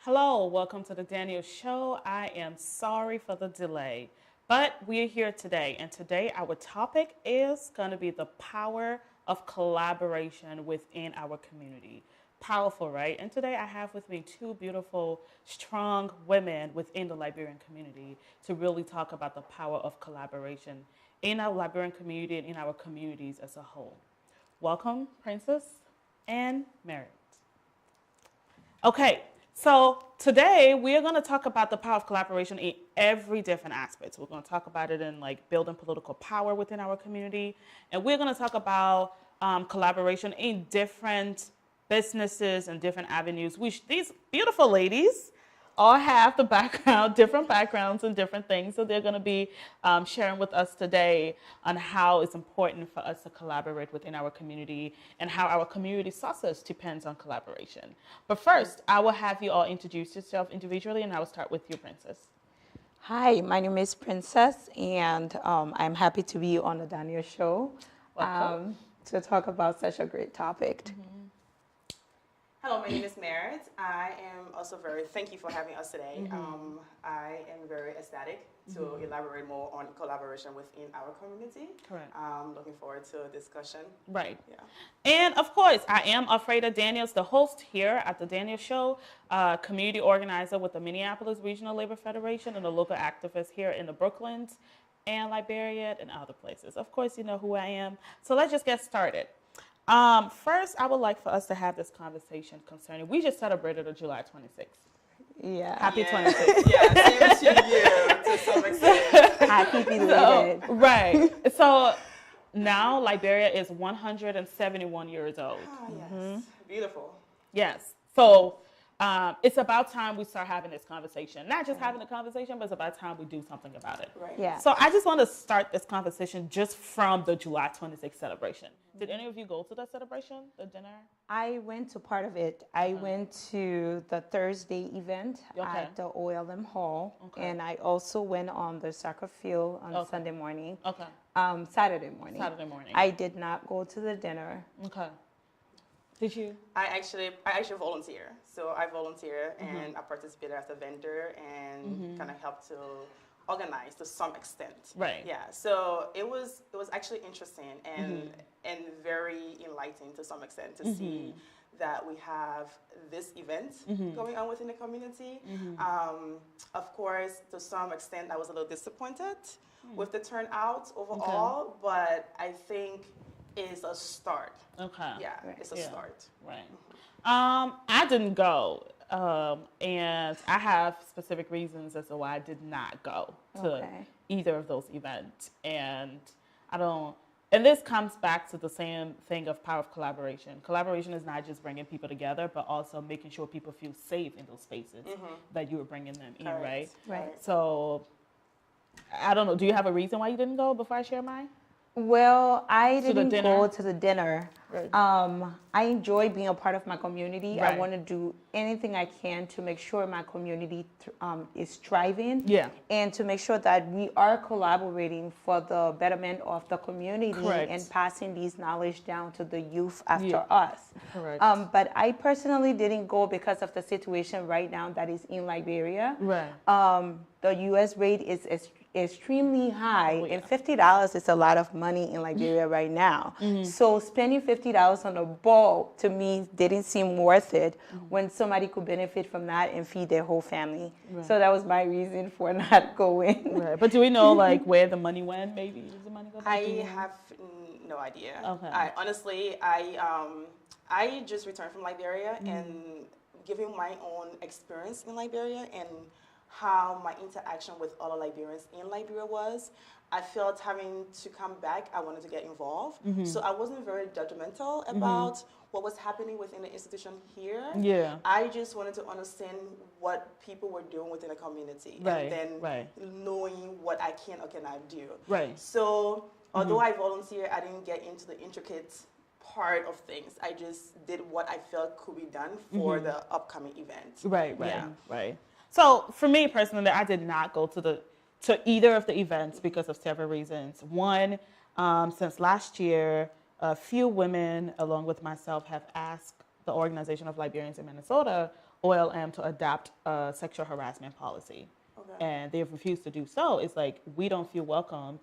Hello, welcome to the Daniel Show. I am sorry for the delay, but we are here today, and today our topic is going to be the power of collaboration within our community. Powerful, right? And today I have with me two beautiful, strong women within the Liberian community to really talk about the power of collaboration in our Liberian community and in our communities as a whole. Welcome, Princess and Marit. Okay, so today we are going to talk about the power of collaboration in every different aspect. We're going to talk about it in like building political power within our community, and we're going to talk about collaboration in different businesses and different avenues. These beautiful ladies all have the background, different backgrounds and different things. So they're going to be sharing with us today on how it's important for us to collaborate within our community and how our community success depends on collaboration. But first, I will have you all introduce yourself individually, and I will start with you, Princess. Hi, my name is Princess, and I'm happy to be on the Daniel Show to talk about such a great topic. Mm-hmm. Hello, my name is Marit. I am also thank you for having us today. Mm-hmm. I am very ecstatic to elaborate more on collaboration within our community. Correct. Looking forward to a discussion. Right. Yeah. And of course, I am Afreda Daniels, the host here at the Daniel Show, community organizer with the Minneapolis Regional Labor Federation and a local activist here in the Brooklands and Liberia and other places. Of course, you know who I am. So let's just get started. First, I would like for us to have this conversation concerning, we just celebrated on July 26th. Yeah. Happy 26th. Yeah, same to you to some extent. Happy belated. Right. So now Liberia is 171 years old. Oh, yes. Beautiful. Yes. So it's about time we start having this conversation. Not just having a conversation, but it's about time we do something about it. Right. Yeah. So I just want to start this conversation just from the July 26th celebration. Did any of you go to that celebration, the dinner? I went to part of it. I went to the Thursday event at the OLM Hall, and I also went on the soccer field on Sunday morning. Okay. Saturday morning. Saturday morning. I did not go to the dinner. Okay. Did you? I actually volunteer. So I volunteer and I participated as a vendor and kind of helped to organize to some extent. Right. Yeah. So it was actually interesting and very enlightening to some extent to see that we have this event going on within the community. Of course, to some extent, I was a little disappointed with the turnout overall, but I think it's a start. Okay. Yeah, it's a start. Right. I didn't go, and I have specific reasons as to why I did not go to either of those events, and I don't. And this comes back to the same thing of power of collaboration. Collaboration is not just bringing people together, but also making sure people feel safe in those spaces that you are bringing them in, right? Right. So, I don't know. Do you have a reason why you didn't go before I share mine? Well, I didn't go to the dinner. Right. I enjoy being a part of my community. Right. I want to do anything I can to make sure my community is thriving. Yeah. And to make sure that we are collaborating for the betterment of the community and passing these knowledge down to the youth after us. Correct. But I personally didn't go because of the situation right now that is in Liberia. Right. The U.S. rate is extremely high, and $50 is a lot of money in Liberia right now. So spending $50 on a ball to me didn't seem worth it when somebody could benefit from that and feed their whole family. Right. So that was my reason for not going. Right. But do we know like where the money went? Maybe did the money go back? I have no idea. Okay. I just returned from Liberia and giving my own experience in Liberia and how my interaction with other Liberians in Liberia was, I felt having to come back, I wanted to get involved. So I wasn't very judgmental about what was happening within the institution here. Yeah. I just wanted to understand what people were doing within the community and then knowing what I can or cannot do. Right. So although I volunteered, I didn't get into the intricate part of things. I just did what I felt could be done for the upcoming event. Right. So for me personally, I did not go to either of the events because of several reasons. One, since last year, a few women, along with myself, have asked the Organization of Liberians in Minnesota OLM to adopt a sexual harassment policy. Okay. And they've refused to do so. It's like, we don't feel welcomed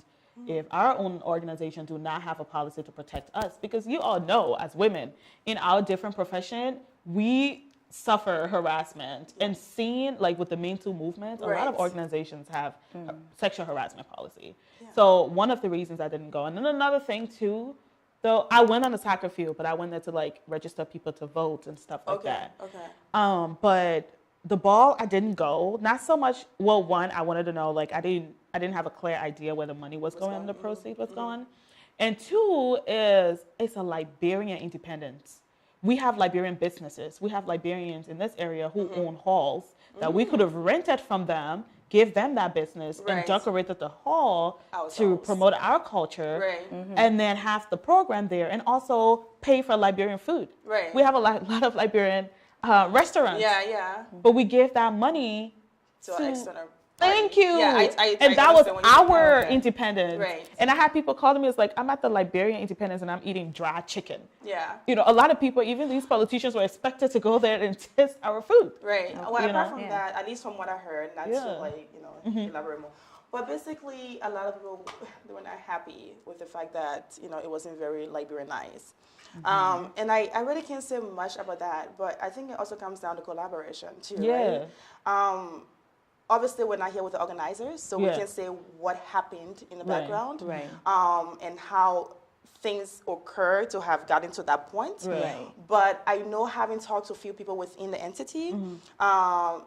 if our own organization do not have a policy to protect us. Because you all know, as women, in our different profession, we suffer harassment. And seeing, like with the Me Too movement, a lot of organizations have a sexual harassment policy. Yeah. So one of the reasons I didn't go. And then another thing too, though, I went on the soccer field, but I went there to like register people to vote and stuff like that. Okay. But the ball, I didn't go. Not so much. Well, one, I wanted to know, like, I didn't have a clear idea where the money was going, the proceeds was going. And two is, it's a Liberian independence. We have Liberian businesses. We have Liberians in this area who own halls that we could have rented from them, give them that business, and decorated the hall to promote our culture, and then have the program there, and also pay for Liberian food. Right. We have a lot of Liberian restaurants. Yeah. But we give that money to an external. Thank you. Yeah, and that was our independence. Right. And I had people calling me, it's like, I'm at the Liberian independence and I'm eating dry chicken. Yeah. You know, a lot of people, even these politicians, were expected to go there and taste our food. Right. Well, apart from that, at least from what I heard, not to like, elaborate more. But basically, a lot of people, they were not happy with the fact that, it wasn't very Liberianized. And I really can't say much about that, but I think it also comes down to collaboration too, right? Obviously, we're not here with the organizers, so we can say what happened in the background, and how things occurred to have gotten to that point. Right. But I know, having talked to a few people within the entity,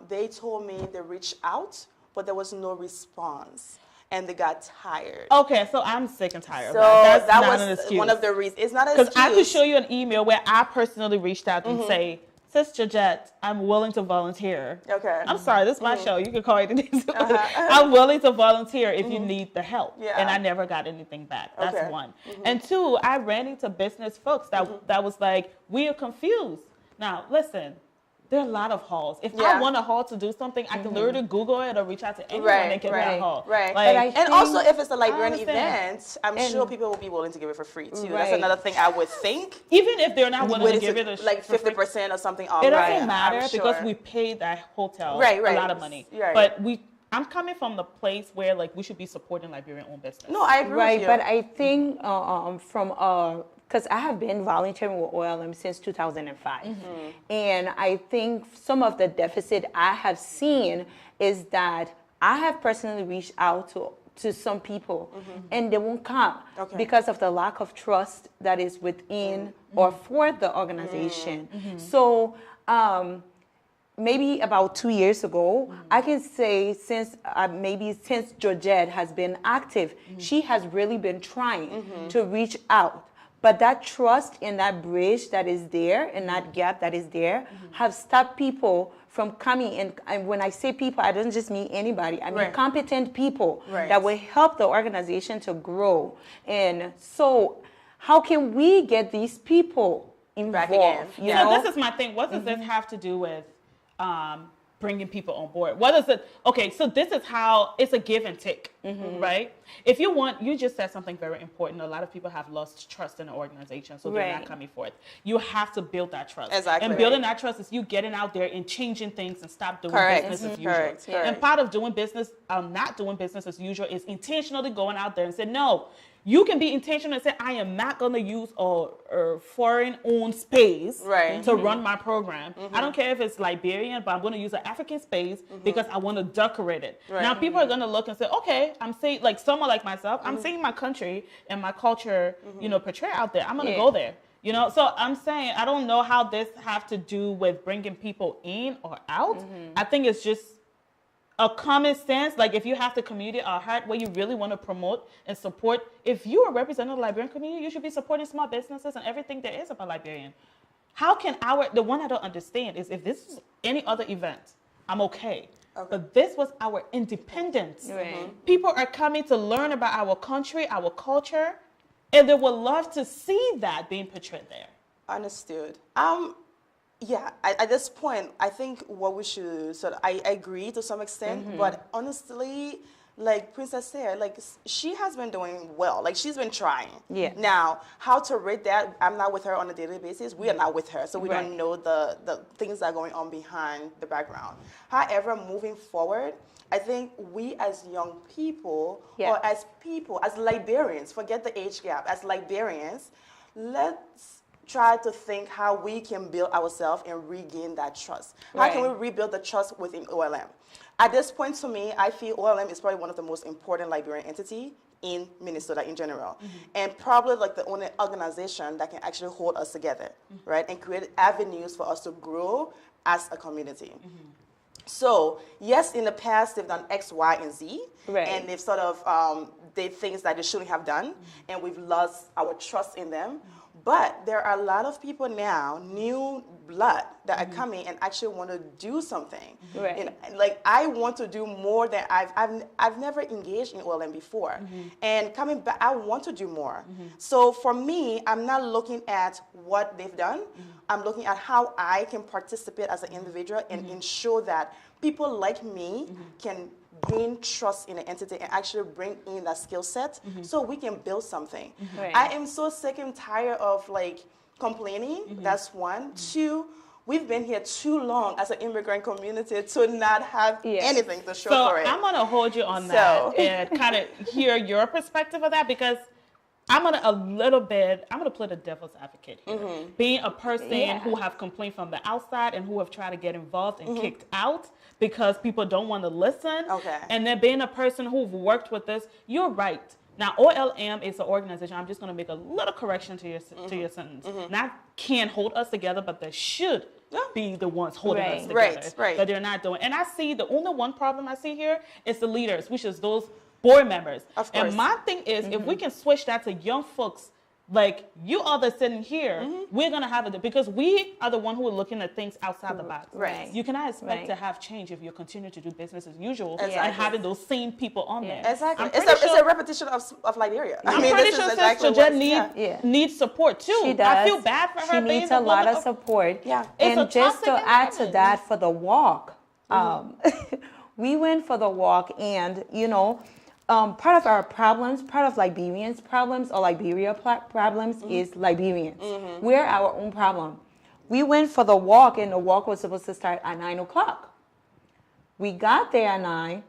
they told me they reached out, but there was no response. And they got tired. Okay, so I'm sick and tired of that. That's not an excuse. One of the reasons. It's not an excuse. Because I could show you an email where I personally reached out and say, Sis Georgette, I'm willing to volunteer. Okay. I'm sorry, this is my show. You can call it anything. I'm willing to volunteer if you need the help. Yeah. And I never got anything back. That's one. And two, I ran into business folks that was like, we are confused. Now, listen. There are a lot of halls. If I want a hall to do something, I can literally Google it or reach out to anyone and get that hall. Right. Like, and also, if it's a Liberian event, I'm sure people will be willing to give it for free too. That's another thing I would think. Even if they're not willing to give it like 50% or something off. It doesn't matter because we paid that hotel a lot of money. Right. But I'm coming from the place where like we should be supporting Liberian-owned business. No, I agree with you. But I think because I have been volunteering with OLM since 2005. And I think some of the deficit I have seen is that I have personally reached out to some people and they won't come because of the lack of trust that is within or for the organization. So maybe about 2 years ago, I can say since Georgette has been active, she has really been trying to reach out. But that trust and that bridge that is there and that gap that is there have stopped people from coming. And when I say people, I don't just mean anybody. I mean competent people that will help the organization to grow. And so how can we get these people involved? So this is my thing. What does this have to do with bringing people on board? What is it? Okay, so this is how it's a give and take, right? If you just said something very important. A lot of people have lost trust in the organization, so they're not coming forth. You have to build that trust. Exactly. And building that trust is you getting out there and changing things and stop doing business as usual. And part of doing business, not doing business as usual, is intentionally going out there and saying, no, you can be intentional and say, I am not going to use a foreign-owned space to run my program. I don't care if it's Liberian, but I'm going to use an African space because I want to decorate it. Now, people are going to look and say, okay, I'm saying, like someone like myself, I'm seeing my country and my culture, portray out there. I'm going to go there. So I'm saying, I don't know how this have to do with bringing people in or out. I think it's just a common sense, like if you have the community at heart where you really want to promote and support, if you are representing the Liberian community, you should be supporting small businesses and everything there is about Liberian. How can the one I don't understand is if this is any other event, I'm okay. But this was our independence. People are coming to learn about our country, our culture, and they would love to see that being portrayed there. Understood. Yeah, at this point, I think what we should I agree to some extent, but honestly, like Princess said, like she has been doing well. Like she's been trying. Yeah. Now, how to rate that? I'm not with her on a daily basis. We are not with her, so we don't know the things that are going on behind the background. However, moving forward, I think we as young people, or as people, as Liberians, forget the age gap, as Liberians, let's try to think how we can build ourselves and regain that trust. How can we rebuild the trust within OLM? At this point, to me, I feel OLM is probably one of the most important Liberian entity in Minnesota in general, and probably like the only organization that can actually hold us together, right, and create avenues for us to grow as a community. So yes, in the past they've done X, Y, and Z, and they've sort of did things that they shouldn't have done, and we've lost our trust in them. But there are a lot of people now, new blood, that are coming and actually want to do something. You know, like I want to do more than I've never engaged in OLM before, and coming back, I want to do more. So for me, I'm not looking at what they've done. I'm looking at how I can participate as an individual and ensure that people like me can gain trust in the entity and actually bring in that skill set so we can build something. I am so sick and tired of like complaining. That's one. Two, we've been here too long as an immigrant community to not have anything to show for it. So I'm going to hold you on that and kind of hear your perspective of that, because I'm going to play the devil's advocate here. Being a person who have complained from the outside and who have tried to get involved and kicked out because people don't want to listen. And then being a person who've worked with this, you're right. Now, OLM is an organization. I'm just going to make a little correction to your sentence. Not can hold us together, but they should be the ones holding us together. That they're not doing. And I see the only one problem I see here is the leaders, which is those board members. And my thing is, if we can switch that to young folks, like you all that's sitting here, we're going to have it, because we are the one who are looking at things outside the box. You cannot expect to have change if you continue to do business as usual and having those same people on there. It's a repetition of Liberia. I'm pretty sure Sister Jen needs support too. She does. I feel bad for her. She needs a lot of support. And just to add to that, for the walk, we went for the walk, and you know, part of our problems, part of Liberians' problems or Liberia problems is Liberians. We're our own problem. We went for the walk, and the walk was supposed to start at 9 o'clock. We got there at 9.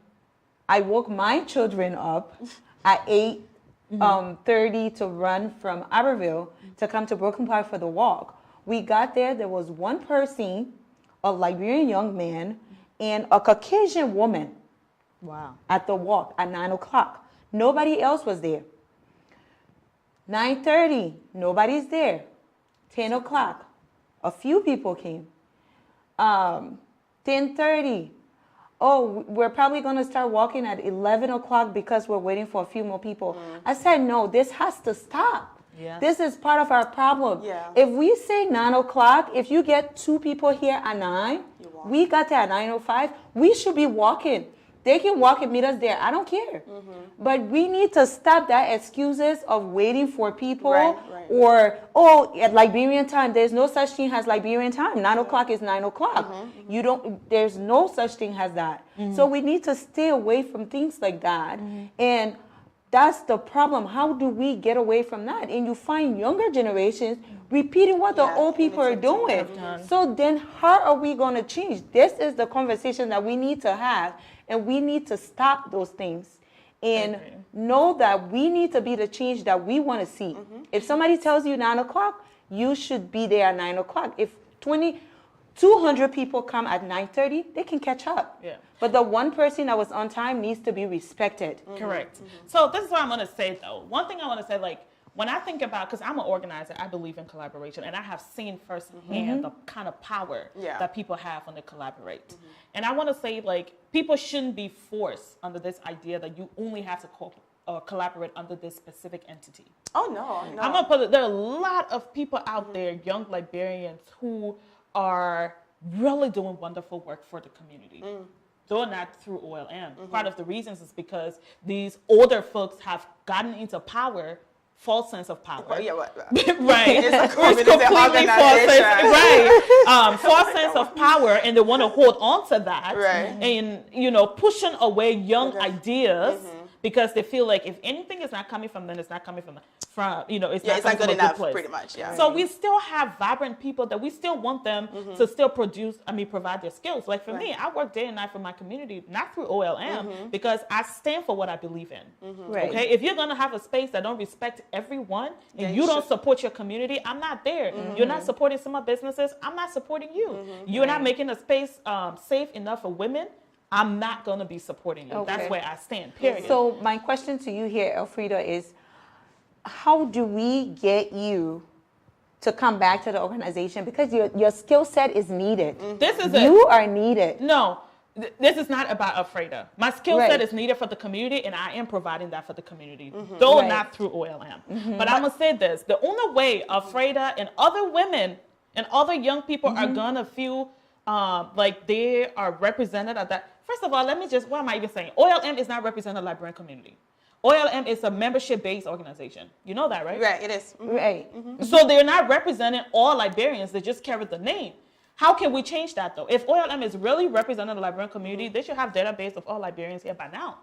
I woke my children up at 8:30 to run from Aberville to come to Brooklyn Park for the walk. We got there was one person, a Liberian young man, and a Caucasian woman. At the walk at 9 o'clock. Nobody else was there. 9:30, nobody's there. 10 o'clock, a few people came. 10:30, oh, we're probably going to start walking at 11 o'clock because we're waiting for a few more people. I said, no, this has to stop. This is part of our problem. If we say 9 o'clock, if you get 2 people here at 9, we got there at 9:05, we should be walking. They can walk and meet us there. I don't care. But we need to stop that excuses of waiting for people or, oh, at Liberian time, there's no such thing as Liberian time. 9 o'clock is 9 o'clock. There's no such thing as that. So we need to stay away from things like that. And that's the problem. How do we get away from that? And you find younger generations repeating what the old people are doing. So then how are we going to change? This is the conversation that we need to have. And we need to stop those things and know that we need to be the change that we want to see. If somebody tells you 9 o'clock, you should be there at 9 o'clock. If 200 people come at 9:30, they can catch up. But the one person that was on time needs to be respected. Correct. So this is what I'm going to say, though. One thing I want to say, like, when I think about, because I'm an organizer, I believe in collaboration, and I have seen firsthand the kind of power that people have when they collaborate. And I want to say, like, people shouldn't be forced under this idea that you only have to collaborate under this specific entity. Oh, no. I'm going to put it, there are a lot of people out there, young Liberians, who are really doing wonderful work for the community. Though not through OLM. Part of the reasons is because these older folks have gotten into power false sense of power. Well, yeah, what? Right. It's completely false sense, right. False sense of power, and they want to hold on to that. Right. And, pushing away young ideas because they feel like if anything is not coming from them, it's not coming from it's not good from a enough, place. pretty much. Yeah. So we still have vibrant people that we still want them to still provide their skills. Like for me, I work day and night for my community, not through OLM, because I stand for what I believe in. Right. Okay, if you're gonna have a space that don't respect everyone and you don't support your community, I'm not there. You're not supporting small businesses, I'm not supporting you. You're not making a space safe enough for women, I'm not gonna be supporting you. Okay. That's where I stand, period. So my question to you here, Elfrida, is how do we get you to come back to the organization? Because your skill set is needed. You are needed. No, this is not about Elfrida. My skill set is needed for the community, and I am providing that for the community, though not through OLM. But I'm going to say this. The only way Elfrida and other women and other young people are going to feel like they are represented at that. First of all, what am I even saying? OLM is not representing the Liberian community. OLM is a membership-based organization. You know that, right? Right, it is. Right. So they're not representing all Liberians. They just carry the name. How can we change that, though? If OLM is really representing the Liberian community, they should have database of all Liberians here by now.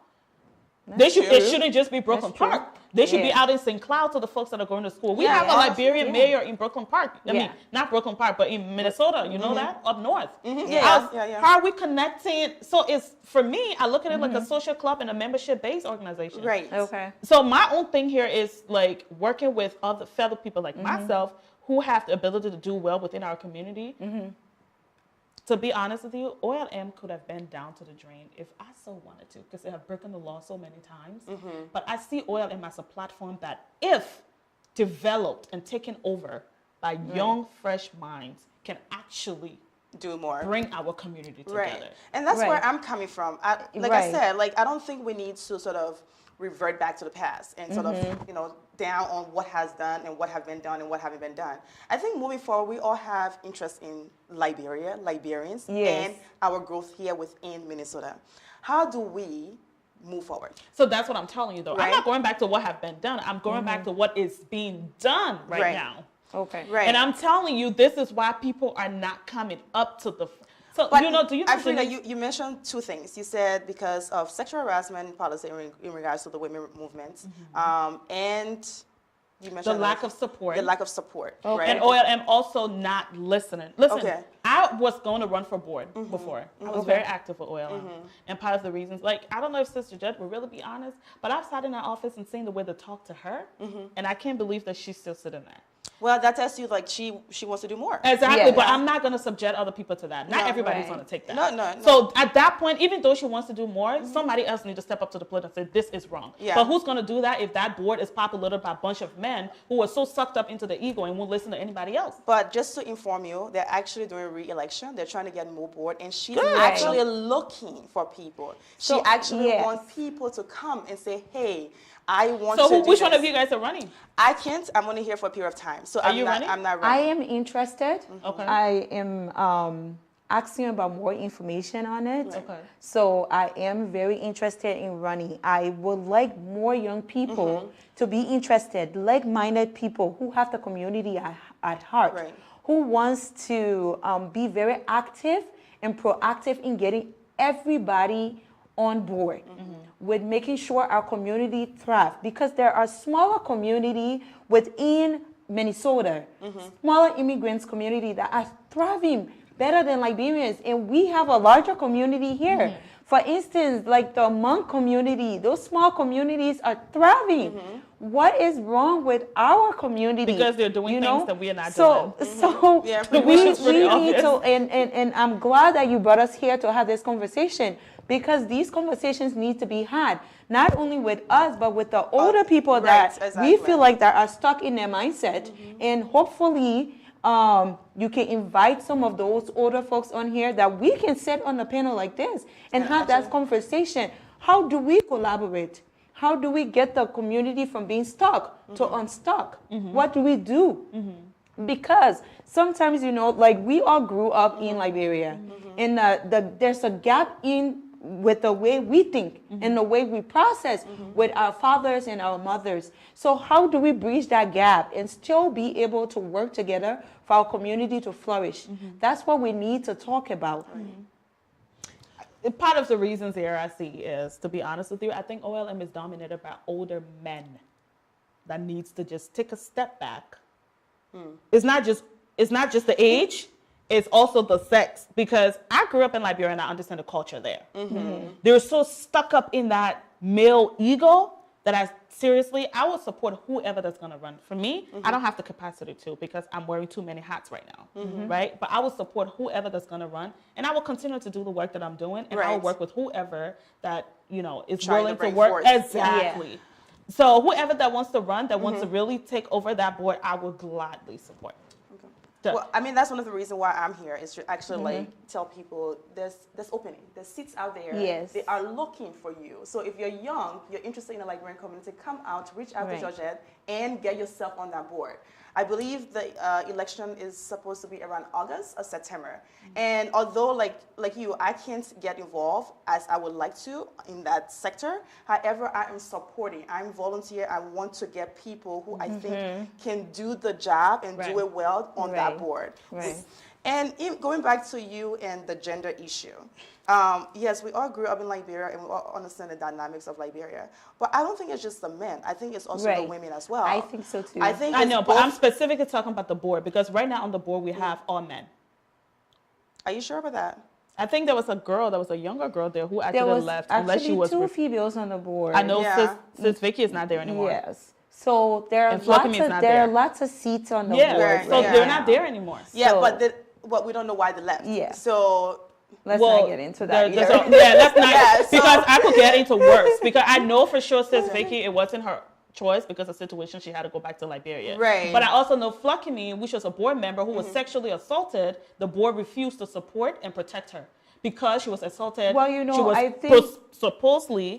It shouldn't just be Brooklyn Park. They should be out in St. Cloud to the folks that are going to school. We have a Liberian mayor in Brooklyn Park. I mean, not Brooklyn Park, but in Minnesota. You know that? Up north. How are we connecting? So for me, I look at it like a social club and a membership-based organization. Right. Okay. So my own thing here is like working with other fellow people like myself who have the ability to do well within our community. To be honest with you, OLM could have been down to the drain if I so wanted to, because they have broken the law so many times. But I see OLM as a platform that, if developed and taken over by young, fresh minds, can actually do more, bring our community together. Right. And that's where I'm coming from. I said, I don't think we need to sort of revert back to the past and sort of, down on what has done and what have been done and what haven't been done. I think moving forward, we all have interest in Liberians, and our growth here within Minnesota. How do we move forward? So that's what I'm telling you, though. Right? I'm not going back to what have been done. I'm going back to what is being done right now. Okay. Right. And I'm telling you, this is why people are not coming up to the... So, but do you know... You mentioned two things. You said because of sexual harassment policy in regards to the women movement, and you mentioned the lack of support. The lack of support, right? And OLM also not listening. Listen, I was going to run for board before. I was very active with OLM. And part of the reasons, I don't know if Sister Judge will really be honest, but I've sat in her office and seen the way they talk to her, and I can't believe that she's still sitting there. Well, that tells you she wants to do more. Exactly, but I'm not going to subject other people to that. Not everybody's going to take that. No. So at that point, even though she wants to do more, somebody else needs to step up to the plate and say, this is wrong. But who's going to do that if that board is populated by a bunch of men who are so sucked up into the ego and won't listen to anybody else? But just to inform you, they're actually doing re-election. They're trying to get more board, and she's actually looking for people. She actually wants people to come and say, hey, I want to do which one of you guys are running? I can't. I'm only here for a period of time. So are you running? I'm not running. I am interested. Okay. I am asking about more information on it. Okay. So I am very interested in running. I would like more young people to be interested, like-minded people who have the community at heart, who wants to be very active and proactive in getting everybody on board with making sure our community thrives, because there are smaller community within Minnesota, smaller immigrants community that are thriving better than Liberians, and we have a larger community here. For instance, like the Hmong community, those small communities are thriving. What is wrong with our community? Because they're doing things that we are not doing. So we need to, and I'm glad that you brought us here to have this conversation, because these conversations need to be had, not only with us, but with the older people that we feel like that are stuck in their mindset. And hopefully you can invite some of those older folks on here that we can sit on a panel like this and have that conversation. How do we collaborate? How do we get the community from being stuck to unstuck? What do we do? Because sometimes, like we all grew up in Liberia, and there's a gap in with the way we think and the way we process with our fathers and our mothers. So how do we bridge that gap and still be able to work together for our community to flourish? That's what we need to talk about. Part of the reasons here I see is, to be honest with you, I think OLM is dominated by older men that needs to just take a step back. It's not just the age, it's also the sex. Because I grew up in Liberia and I understand the culture there. They're so stuck up in that male ego that I will support whoever that's going to run. For me, I don't have the capacity to, because I'm wearing too many hats right now, right? But I will support whoever that's going to run, and I will continue to do the work that I'm doing, and I will work with whoever that, is willing to work. Exactly. Yeah. So whoever that wants to run, that wants to really take over that board, I will gladly support. Well, I mean, that's one of the reasons why I'm here, is to actually like tell people there's opening, there's seats out there. Yes. They are looking for you. So if you're young, you're interested in the Liberian community, come out, reach out to Georgette and get yourself on that board. I believe the election is supposed to be around August or September. And although like you, I can't get involved as I would like to in that sector. However, I am supporting. I'm volunteer. I want to get people who I think can do the job and do it well on that board. And going back to you and the gender issue, yes, we all grew up in Liberia and we all understand the dynamics of Liberia. But I don't think it's just the men. I think it's also the women as well. I think so too. I know, but I'm specifically talking about the board, because right now on the board we have all men. Are you sure about that? I think there was a younger girl there who actually left. Unless she was two females on the board. I know Sis Vicky is not there anymore. Yes. So there are lots of seats on the board. So they're not there anymore. Yeah, but we don't know why they left. Yeah. So let's not get into that. Let's not. Because I could get into worse. Because I know for sure Sis Vicky, it wasn't her choice because of the situation. She had to go back to Liberia. Right. But I also know Fluckini, which was a board member who was sexually assaulted, the board refused to support and protect her because she was assaulted. Well, she was I think supposedly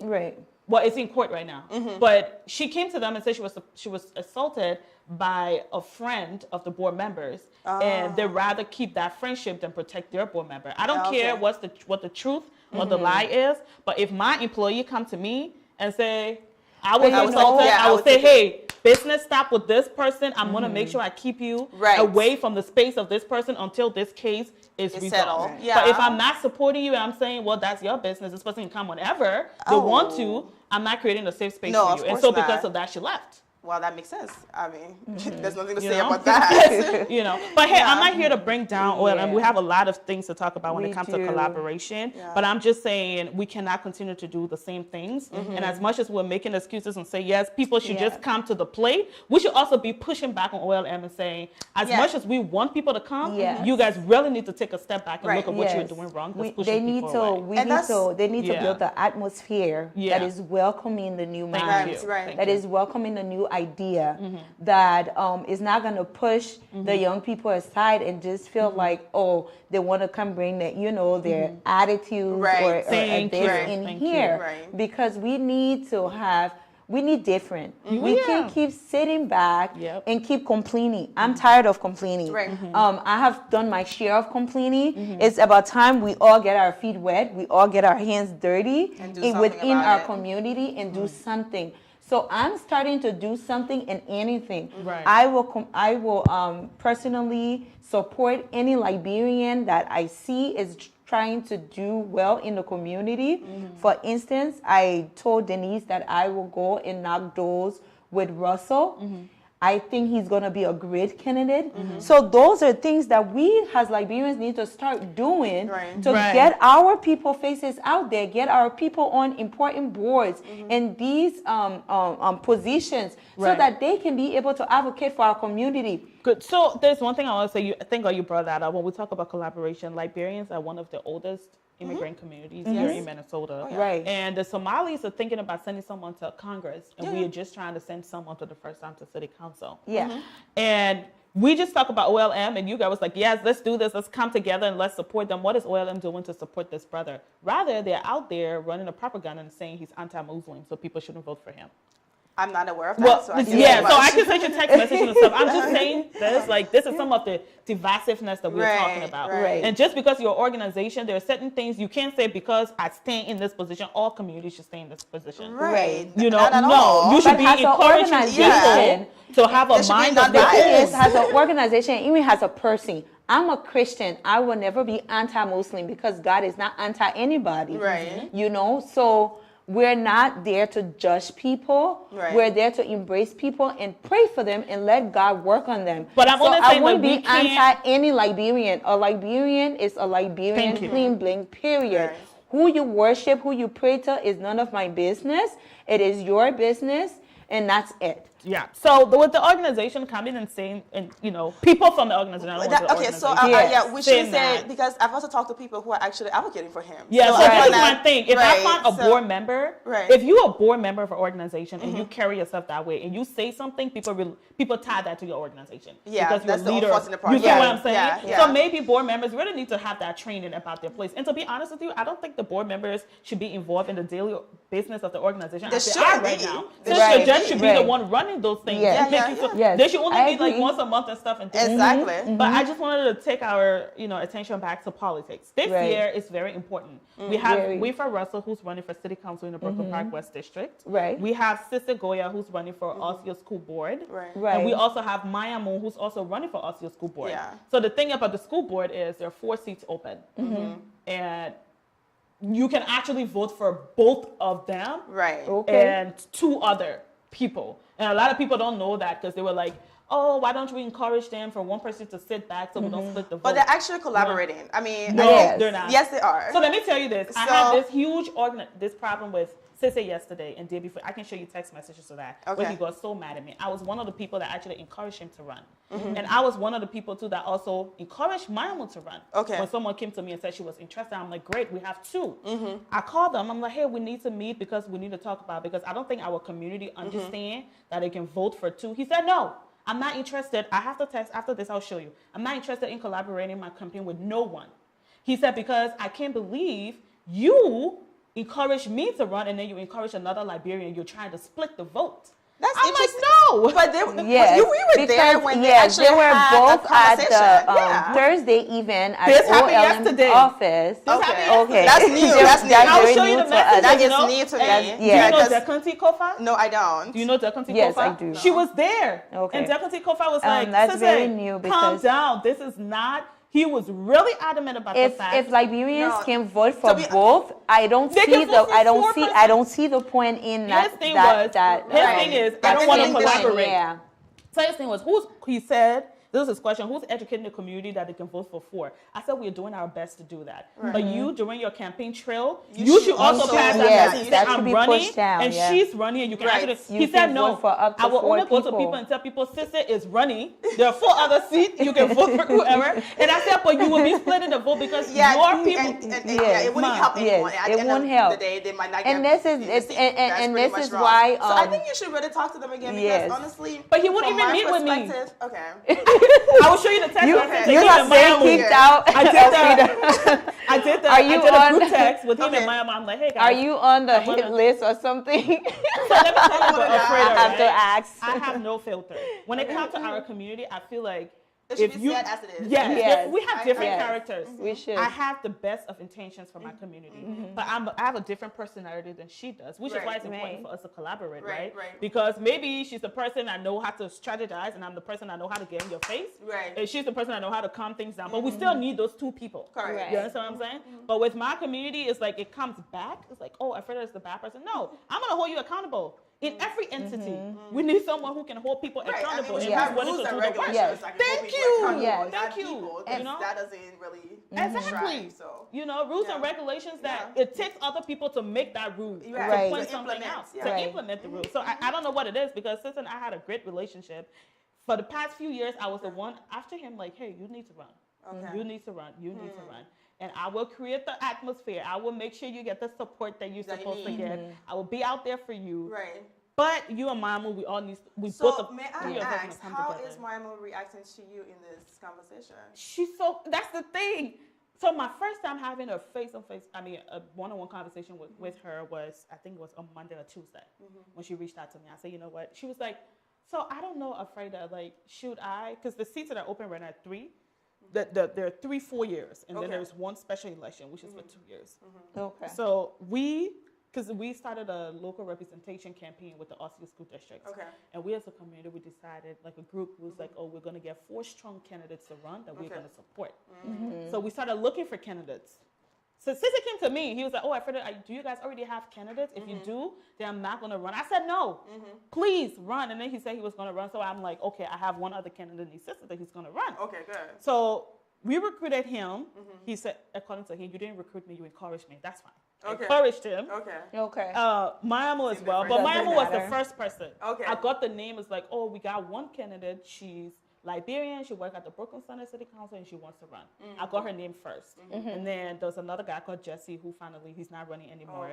well, it's in court right now. But she came to them and said she was assaulted by a friend of the board members, and they'd rather keep that friendship than protect their board member. I don't care what the truth or the lie is, but if my employee come to me and say, I was assaulted, I will say, hey, business stop with this person. I'm going to make sure I keep you away from the space of this person until this case is resolved. But if I'm not supporting you and I'm saying, well, that's your business, this person can come whenever they want to, I'm not creating a safe space for you. And so because of that, she left. Well, that makes sense. I mean, there's nothing to say about that. But hey, I'm not here to bring down oil, and we have a lot of things to talk about when it comes to collaboration. But I'm just saying we cannot continue to do the same things. And as much as we're making excuses and say, yes, people should just come to the plate, we should also be pushing back on OLM and saying, as much as we want people to come, you guys really need to take a step back and look at what you're doing wrong. They need to build the atmosphere that is welcoming the new minds, that is welcoming the new idea, that is not going to push the young people aside and just feel like, oh, they want to come bring that, their attitudes or this in here. Because we need different. We can't keep sitting back and keep complaining. I'm tired of complaining. I have done my share of complaining. It's about time we all get our feet wet, we all get our hands dirty within our community and do something. So I'm starting to do something and anything. I will personally support any Liberian that I see is trying to do well in the community. For instance, I told Denise that I will go and knock doors with Russell. I think he's going to be a great candidate. So those are things that we as Liberians need to start doing to get our people faces out there, get our people on important boards and these positions so that they can be able to advocate for our community. Good. So there's one thing I want to say. I think you brought that up. When we talk about collaboration, Liberians are one of the oldest immigrant communities here in Minnesota. And the Somalis are thinking about sending someone to Congress, and we are just trying to send someone for the first time to City Council. And we just talk about OLM, and you guys was like, yes, let's do this. Let's come together and let's support them. What is OLM doing to support this brother? Rather, they're out there running a propaganda and saying he's anti-Muslim, so people shouldn't vote for him. I'm not aware of that. Well, so I can send you text messages and stuff. I'm just saying this, like, this is some of the divisiveness that we're talking about. Right. And just because you're an organization, there are certain things you can't say because I stay in this position, all communities should stay in this position. Right. You know, Not at no, all. you should But be as an encouraging organization, people to have a mind of their Because own. as an organization, even as a person, I'm a Christian. I will never be anti-Muslim because God is not anti-anybody. Right. You know, so we're not there to judge people. Right. We're there to embrace people and pray for them and let God work on them. But I'm only I saying wouldn't that we be can't- anti any Liberian. A Liberian is a Liberian, Thank you. clean blank, period. Right. Who you worship, who you pray to is none of my business. It is your business, and that's it. Yeah. So with the organization coming and saying, and you know, people from the organization. I don't want the Okay, so organization. yeah, we saying should say, that. because I've also talked to people who are actually advocating for him. Yeah, so I this find is that- my thing. If I find a board member, Right. if you're a board member of an organization and you carry yourself that way and you say something, people tie that to your organization. Yeah, because that's you're a the leader. unfortunate part. You see Yeah, what I'm saying? yeah, yeah. So maybe board members really need to have that training about their place. And to be honest with you, I don't think the board members should be involved in the daily business of the organization. They as they should are be. right now. They Since should the judge be. should be the Right. one running those things. Yes. and Yeah, making yeah, sure- yeah. They should only I meet like agree. once a month and stuff. And Exactly. But I just wanted to take our, attention back to politics. This Right. year is very important. We have Very. Wafer Russell, who's running for City Council in the Brooklyn Park West District. Right. We have Sister Goya, who's running for Osceola School Board. Right. Right. And we also have Mai Yanforth, who's also running for Osceola School Board. Yeah. So the thing about the school board is there are 4 seats open. And you can actually vote for both of them Right. Okay. and 2 other people. And a lot of people don't know that because they were like, oh, why don't we encourage them for one person to sit back so we don't split the vote? But they're actually collaborating. I mean, No, Yes. they're not. yes, they are. So let me tell you this. I So- had this huge this problem with Sisse yesterday and day before. I can show you text messages of that. Where Okay. he got so mad at me. I was one of the people that actually encouraged him to run. And I was one of the people too that also encouraged Maya to run. Okay. When someone came to me and said she was interested, I'm like, great, we have 2. I called them. I'm like, hey, we need to meet because we need to talk about it because I don't think our community understand that they can vote for 2. He said, no. I'm not interested. I have to text after this. I'll show you. I'm not interested in collaborating my campaign with no one. He said, because I can't believe you encourage me to run and then you encourage another Liberian. You're trying to split the vote. That's I'm interesting. like, no. But they, Yes, you were there when they actually they were had both a at conversation. the Yeah. Thursday event at This happened OLM yesterday. office. This Okay. happened Okay, That's new. That's new. I'll very show you new the to us. message. That you is know? new to And me. Do Yeah, you know 'cause- Dekunti Kofa? No, I don't. Do you know Dekunti Yes, Kofa? I do. She was there. Okay. And Dekunti Kofa was like, that's "Sisse, very new calm because- down. This is not." He was really adamant about the fact. If Liberians No. can vote for be- both, I don't They see can vote for I 4%. don't see the point in his that. thing that, was, that, his Right. thing is, I That's don't want to the thing. collaborate. Yeah. So his thing was, he said, this was his question, who's educating the community that they can vote for 4? I said, we're doing our best to do that. But you, during your campaign trail, you should also also- pass that yes, message. that Say, should I'm be running, pushed down, and yeah. she's running, and you can Right. actually, You he said, can no, vote for up to I will 4 only go to people. people and tell people, Sisse is running. There are 4 other seats. You can vote for whoever. And I said, but you will be splitting the vote because Yeah, your people. and Yes. it wouldn't Ma, help anyone. yes, At it the end won't of help. the day, they might not And get this is- the it's- seat. and- That's and pretty this much is wrong. why, So I think you should really talk to them again because yes. honestly, But he wouldn't from even my meet with me. perspective- Okay. I will show you the text. You, message to you him have and been Maya. kicked out. I did Elfrida. I did that. Are you I did a on- group text with him Okay. and Maya. I'm like, hey guys. Are you on the wanna- hit list or something? So let me tell you about I Alfredo, have to right? ask. I have no filter. When it comes to our community, I feel like It should if be you, said as it is. yes, Yes. we have different Yes. characters. We should. I have the best of intentions for my community, but I have a different personality than she does, which is why it's important Right. for us to collaborate, Right, right? right. Because maybe she's the person I know how to strategize, and I'm the person I know how to get in your face. Right. And she's the person I know how to calm things down. But we still need those 2 people. Correct. Right. You understand what I'm saying? But with my community, it's like it comes back. It's like, oh, Alfredo is the bad person. No, I'm gonna hold you accountable. In every entity, we need someone who can hold people Right. I mean, accountable. we and should have who's willing rules to and do the work. regulations. Yes. Like, Thank hold people you. accountable, Yes. not Thank you. people. You know? That doesn't really Exactly. drive, so. You know, rules and Yeah. regulations that Yeah. it takes other people to make that rule, Right. to Right. point To something implement, else, yeah. to Right. implement the rule. So I don't know what it is because Sis and I had a great relationship. For the past few years, I was the one after him, like, hey, you need to run. Okay. You need to run. You need to run. And I will create the atmosphere. I will make sure you get the support that you're That you supposed to need. get. I will be out there for you. Right. But you and Mama, we all need. We both. So of- may three I of us ask, must come how together. is Maimo reacting to you in this conversation? She's so. That's the thing. So my first time having a a one-on-one conversation with her was, I think it was on Monday or Tuesday when she reached out to me. I said, you know what? She was like, so I don't know, Alfreda, like, should I? Because the seats that are open right now are 3. There are 3 4 years, and then there's one special election, which is for 2 years. Okay. So because we started a local representation campaign with the Osceola School Districts. Okay. And we as a community, we decided, like a group was like, oh, we're going to get 4 strong candidates to run that we're going to support. So we started looking for candidates. So Sissy came to me. He was like, oh, do you guys already have candidates? If you do, then I'm not going to run. I said, no, please run. And then he said he was going to run. So I'm like, okay, I have one other candidate in his sister that he's going to run. Okay, good. So we recruited him. He said, according to him, you didn't recruit me, you encouraged me. That's fine. Okay. Encouraged him. Okay. Mayamu as well. But Mayamu was the first person. Okay. I got the name. It's like, oh, we got one candidate. She's Liberian. She worked at the Brooklyn Center City Council and she wants to run. I got her name first. And then there's another guy called Jesse who finally, he's not running anymore.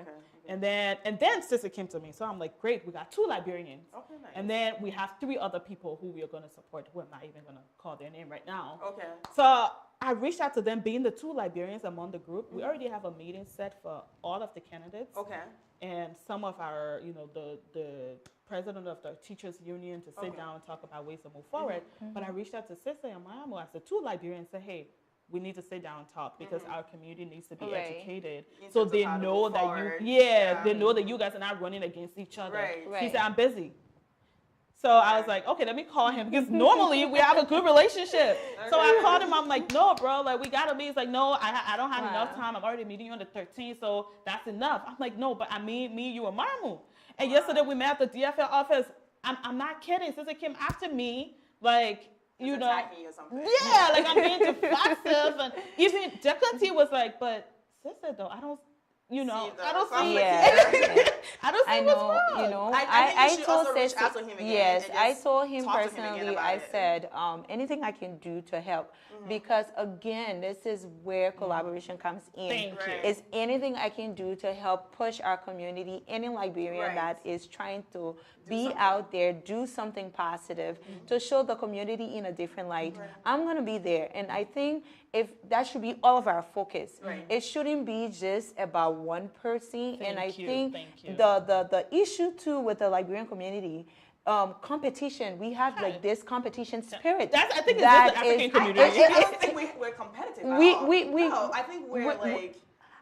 And then Sissy came to me. So I'm like, great, we got 2 Liberians. Okay, nice. And then we have 3 other people who we are going to support who I'm not even going to call their name right now. Okay. So I reached out to them, being the 2 Liberians among the group. We already have a meeting set for all of the candidates. Okay. And some of our, the president of the teachers union to sit down and talk about ways to move forward. But I reached out to Sissy and Mayamu as the 2 Liberians and said, hey, we need to sit down and talk because our community needs to be educated. So they know that they know that you guys are not running against each other. Right. He said, I'm busy. So I was like, okay, let me call him because normally we have a good relationship. So I called him. I'm like, no, bro, like we gotta be. He's like, no, I don't have enough time. I'm already meeting you on the 13th, so that's enough. I'm like, no, but I mean, me, you, and Marmu. And yesterday we met at the DFL office. I'm not kidding. Sister came after me, like, you know, attacking you or something. Yeah, like I'm being defensive, and even Declan was like, but sister, though, I don't. I don't see. I don't see what's wrong. I told reach out to him again. Yes, I told him personally. I said anything I can do to help because again, this is where collaboration comes in. Thank you. It's anything I can do to help push our community in Liberia that is trying to be out there, do something positive to show the community in a different light. I'm gonna be there, and I think if that should be all of our focus. It shouldn't be just about one person. And I think the issue too with the Liberian community, competition. We have like this competition spirit. I think that's the African community. I don't think we're competitive. I think we're like.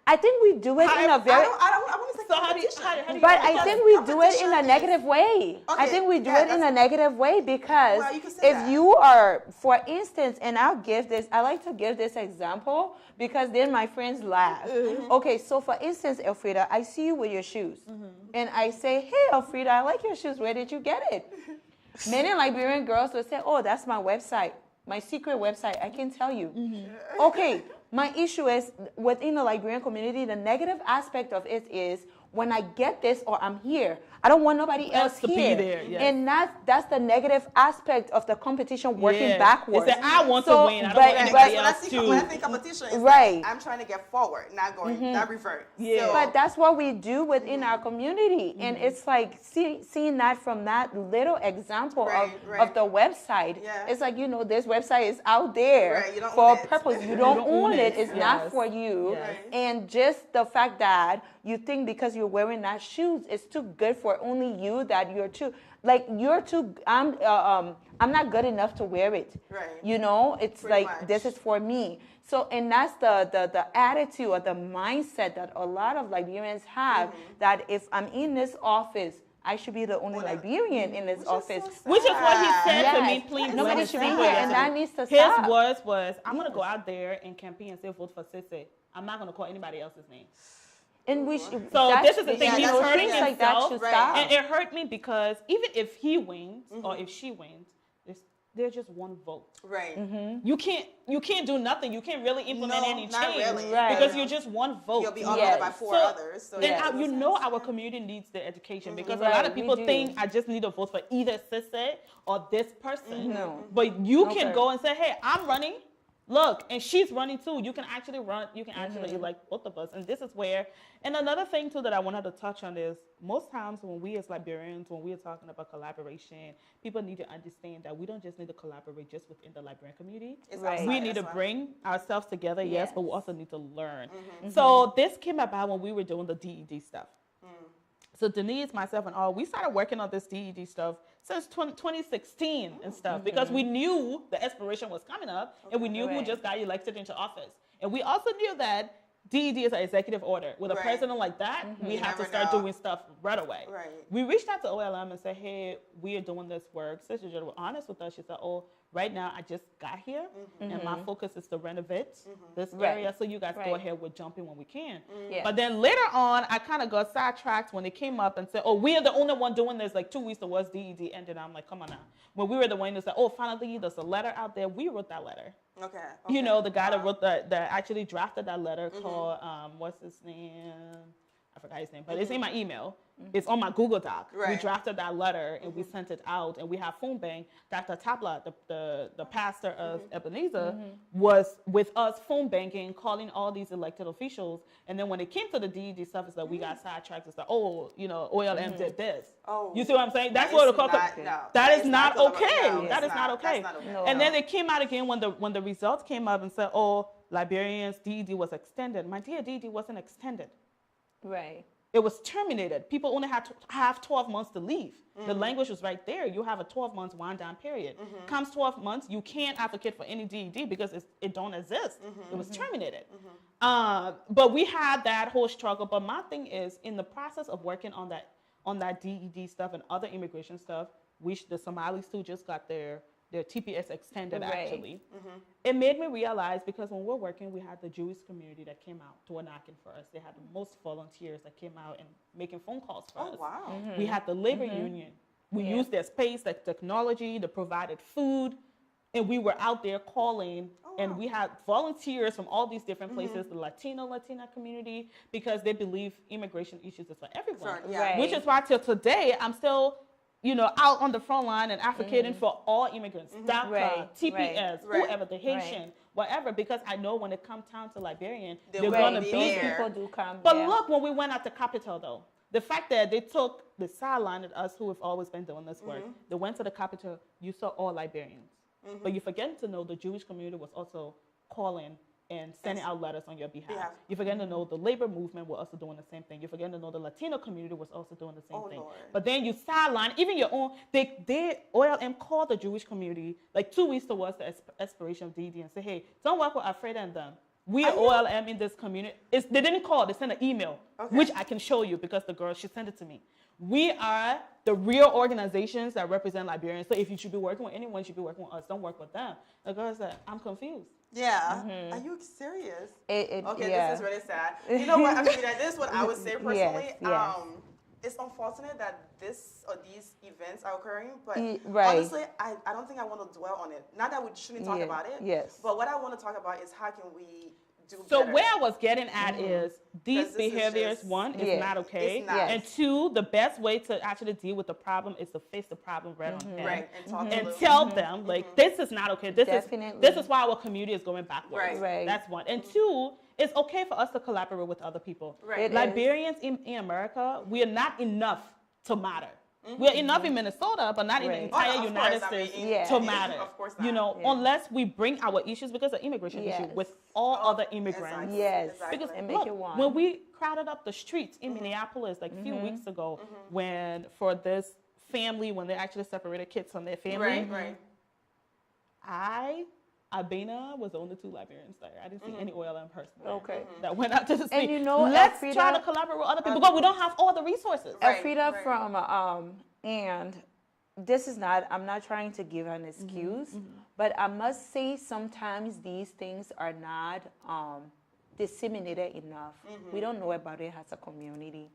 I think we do it in a very. I want to say competition. But I think we do it in a negative way. I think we do it in a negative way because if you are, for instance, and I like to give this example because then my friends laugh. Okay, so for instance, Elfrida, I see you with your shoes. And I say, hey, Elfrida, I like your shoes. Where did you get it? Many Liberian girls will say, oh, that's my website. My secret website, I can tell you. Okay, my issue is within the Liberian community, the negative aspect of it is when I get this or I'm here, I don't want nobody else to here. Be there, yes. And that's the negative aspect of the competition working backwards. It's that I want to win. I don't want anybody else to. When I think competition, it's like I'm trying to get forward, not going, not revert. Yeah. But that's what we do within our community. And it's like seeing that from that little example of the website. It's like, this website is out there for a purpose. You don't own it. It's not for you. And just the fact that you think because you're wearing that shoes, it's too good for only you, that I'm not good enough to wear it. It's pretty like much. This is for me. So, and that's the attitude or the mindset that a lot of Liberians have, that if I'm in this office, I should be the only Liberian in this office. Which is what he said to me, please. Nobody should be here, and that needs to stop. His words was, I'm going to go out there and campaign and say vote for Sissy. I'm not going to call anybody else's name. And this is the thing, he's hurting himself, and it hurt me because even if he wins or if she wins, there's just one vote. You can't do nothing. You can't really implement any change because you're just one vote. You'll be honored by 4 others. So our community needs the education because a lot of people think I just need to vote for either Sissy or this person. But you can go and say, hey, I'm running. Look, and she's running too. You can actually run. You can actually elect both of us. And this is where, and another thing too that I wanted to touch on is most times when we as librarians, when we are talking about collaboration, people need to understand that we don't just need to collaborate just within the librarian community. We need to bring ourselves together, yes, but we also need to learn. So this came about when we were doing the DED stuff. So Denise, myself, and all, we started working on this DED stuff since 2016 and stuff because we knew the expiration was coming up and we knew who just got elected into office. And we also knew that DED is an executive order. With a president like that, we have to start doing stuff right away. We reached out to OLM and said, hey, we are doing this work. Sister Jada was honest with us. She said, oh, right now I just got here and my focus is to renovate this area. So you guys go ahead with jumping when we can. But then later on, I kind of got sidetracked when it came up and said, oh, we are the only one doing this. Like 2 weeks towards DED ended. I'm like, come on now. When we were the one that said, oh, finally there's a letter out there. We wrote that letter. You know, the guy that wrote that actually drafted that letter called, what's his name? I forgot his name, but it's in my email. It's on my Google Doc. We drafted that letter and we sent it out, and we have phone bank. Dr. Tabla, the pastor of Ebenezer, was with us phone banking, calling all these elected officials. And then when it came to the DED stuff, it's that we got sidetracked. It's like, oh, you know, OLM did this. You see what I'm saying? That's what it's called. That is not okay. That is not okay. And then it came out again when the results came up and said, oh, Liberians, DED was extended. My dear, DED wasn't extended. It was terminated. People only had to have 12 months to leave. The language was right there. You have a 12-month wind-down period. Comes 12 months, you can't advocate for any DED because it don't exist. It was terminated. But we had that whole struggle. But my thing is, in the process of working on that DED stuff and other immigration stuff, the Somalis too just got their TPS extended actually. It made me realize, because when we're working, we had the Jewish community that came out door knocking for us. They had the most volunteers that came out and making phone calls for us. We had the labor union. We used their space, the technology, they provided food, and we were out there calling. And we had volunteers from all these different places, the Latina community, because they believe immigration issues is for everyone. Which is why till today, I'm still, you know, out on the front line and advocating for all immigrants, DACA, TPS, whoever, the Haitian, whatever, because I know when it comes down to Liberian, they're going to be there. People do come. But look, when we went out to Capitol, though, the fact that they took the sideline at us who have always been doing this work, they went to the Capitol, you saw all Liberians. But you forget to know the Jewish community was also calling and sending out letters on your behalf. You forget to know the labor movement was also doing the same thing. You forget to know the Latino community was also doing the same thing. Lord. But then you sideline, even your own, OLM called the Jewish community like 2 weeks towards the expiration of DED and say, hey, don't work with Alfreda and them. We are OLM in this community. They didn't call, they sent an email, which I can show you because the girl, she sent it to me. We are the real organizations that represent Liberians. So if you should be working with anyone, you should be working with us. Don't work with them. The girl said, I'm confused. Are you serious? This is really sad. You know what? I mean, this is what I would say personally. It's unfortunate that these events are occurring, but honestly, I don't think I want to dwell on it. Not that we shouldn't talk about it, but what I want to talk about is how can we do better. So where I was getting at is these behaviors, one, is not okay. And two, the best way to actually deal with the problem is to face the problem right on head. And tell them, like, this is not okay. This is why our community is going backwards. That's one. And two, it's okay for us to collaborate with other people. Liberians in America, we are not enough to matter. We're enough in Minnesota, but not in the entire United States to matter. Of course not. You know, unless we bring our issues, because the immigration issue with all other immigrants. Because look, when we crowded up the streets in Minneapolis like a few weeks ago, when for this family, when they actually separated kids from their family, Albina was the only two Liberians there. I didn't see any OLM person there that went out to the street. And you know, let's try to collaborate with other people because we don't have all the resources. Elfrida from, and this is not, I'm not trying to give an excuse, but I must say sometimes these things are not disseminated enough. We don't know about it as a community.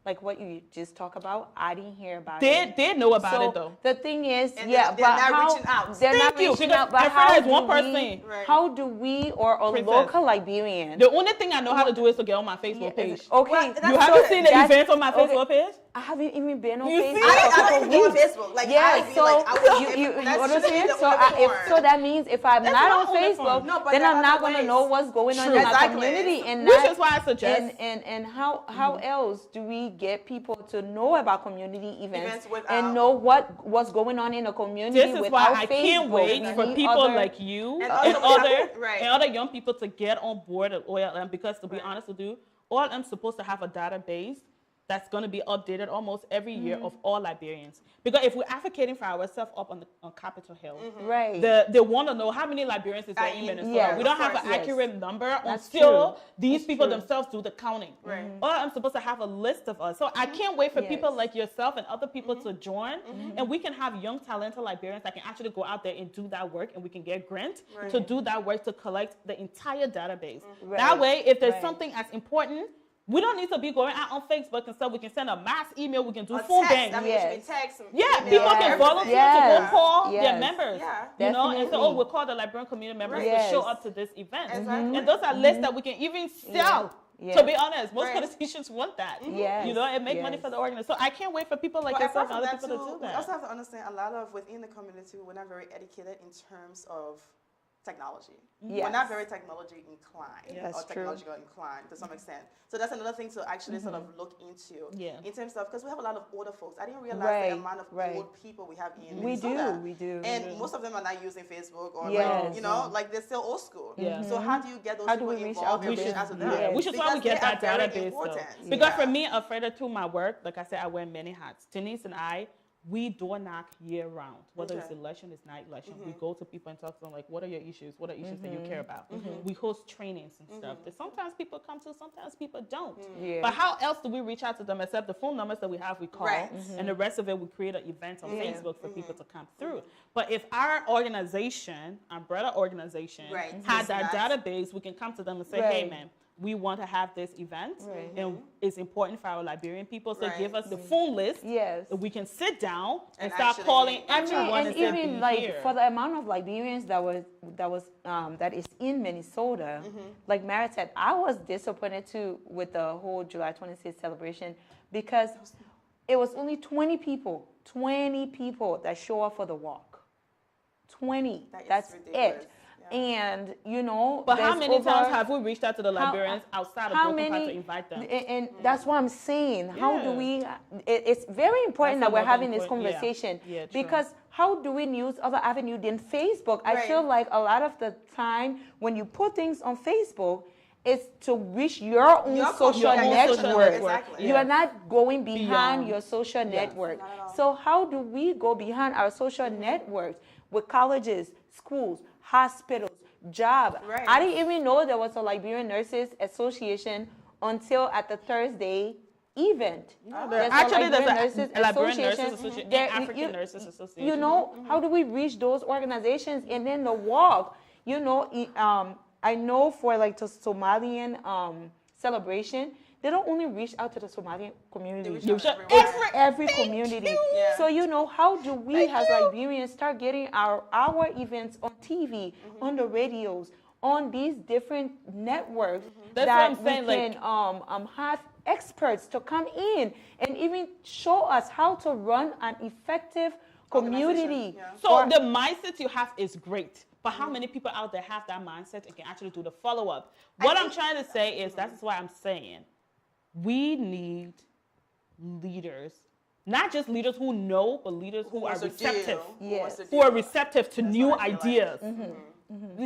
Like what you just talked about, I didn't hear about it. They know about it though. The thing is, they're not reaching out. They're not reaching out. But how do we or a local Liberian? The only thing I know how to do is to get on my Facebook page. Okay, you haven't seen the events on my Facebook page? I haven't even been on You Facebook. see? I don't even go on Facebook. Like, Yeah, I would be so like, I would, you that shouldn't be understand? the So uniform. so that means if I'm That's not not on uniform. Facebook, No, but then there are I'm not other going to ways. know what's going on True. in my Exactly. community. And Which that- is why I suggest. And how else do we get people to know about community events without- and know what's going on in the community This is without why I Facebook? can't wait We for need people other- like you And and, also we other have- right. and other young people to get on board at OLM, because to be honest with you, OLM's supposed to have a database that's going to be updated almost every year of all Liberians. Because if we're advocating for ourselves up on Capitol Hill, Right. they want to know how many Liberians is there in Minnesota. Yes, we don't of have an course, yes. accurate number That's until true. these That's people true. themselves do the counting. Right. OLM's supposed to have a list of us. So I can't wait for people Yes. like yourself and other people to join, and we can have young, talented Liberians that can actually go out there and do that work, and we can get grants to do that work to collect the entire database. That Right. way, if there's Right. something as important, we don't need to be going out on Facebook and stuff. We can send a mass email. We can do A phone text. bank. I mean, Yes. it should be text. Yeah, email, people can Yes. volunteer to Yes. go call their Yes. members. Yeah. You know, and say, Definitely. oh, we'll call the Liberian community members Yes. to show up to this event. Exactly. And those are lists that we can even sell. Yeah. To be honest, most Right. politicians want that. Yes. You know, and make money Yes. for the organization. So I can't wait for people like But yourself apart and from other that people to too, do we that. also have to understand a lot of within the community, we're not very educated in terms of technology. Yes. We're not very technology inclined That's or true. technological inclined to some extent. So that's another thing to actually sort of look into Yeah. in terms of, because we have a lot of older folks. I didn't realize Right, the amount of right. old people we have in We Minnesota. do, we do. And most of them are not using Facebook or Yes. like, you know, like they're still old school. Yeah. So how do you get those How do people we reach involved out and to reach them? out to them? Yeah. Which is why we Because get that they are very database, though. important. Because Yeah. for me, Alfreda, through my work, like I said, I wear many hats. Denise and I, we door knock year round. Whether it's Okay. election, it's not election. We go to people and talk to them like, what are your issues? What are issues that you care about? We host trainings and stuff that sometimes people come to, sometimes people don't. Yeah. But how else do we reach out to them except the phone numbers that we have, we call, Right. and the rest of it, we create an event on Yeah. Facebook for people to come through. But if our organization, umbrella organization, Right. had that That's- database, we can come to them and say, hey, Right. man, we want to have this event, Right. and it's important for our Liberian people. So Right. give us the phone list. Yes. We can sit down and And start actually- calling I mean, everyone and say, even "Be like here." for the amount of Liberians that is in Minnesota, like Marit said, I was disappointed too with the whole July 26th celebration because it was only 20 people that show up for the walk. 20. That is That's ridiculous. it. Yeah. And you know, But how there's many times over- have we reached out to the Liberians outside of how Broken Heart many to invite them? and that's what I'm saying. How do Yeah. we it's very important That's that we're another having this important- yeah. conversation Yeah, true. because how do we use other avenue than Facebook? I Right. feel like a lot of the time when you put things on Facebook, it's to reach your own social your own network. social network, exactly. You are not going behind Beyond. your social network. Not at all. So how do we go behind our social networks with colleges, schools, hospitals, job? Right. I didn't even know there was a Liberian Nurses Association until at the Thursday event. Actually, there's Liberian a Nurses Liberian Nurses Association. Association There- and African you- Nurses Association. You know, how do we reach those organizations? And then the walk, you know, I know for like the Somalian celebration, they don't only reach out to the Somalian community. reach You out should- everywhere. Every community. Yeah. So you know, how do we as Liberians start getting our events on TV, on the radios, on these different networks That's that what I'm saying, we like- can have experts to come in and even show us how to run an effective community. Yeah. So the mindset you have is great, but how many people out there have that mindset and can actually do the follow-up? What I'm trying to say is, that's why I'm saying, we need leaders, not just leaders who know, but leaders who are wants to receptive. do, Yes. wants to Who are do. receptive to That's new what I feel like. ideas.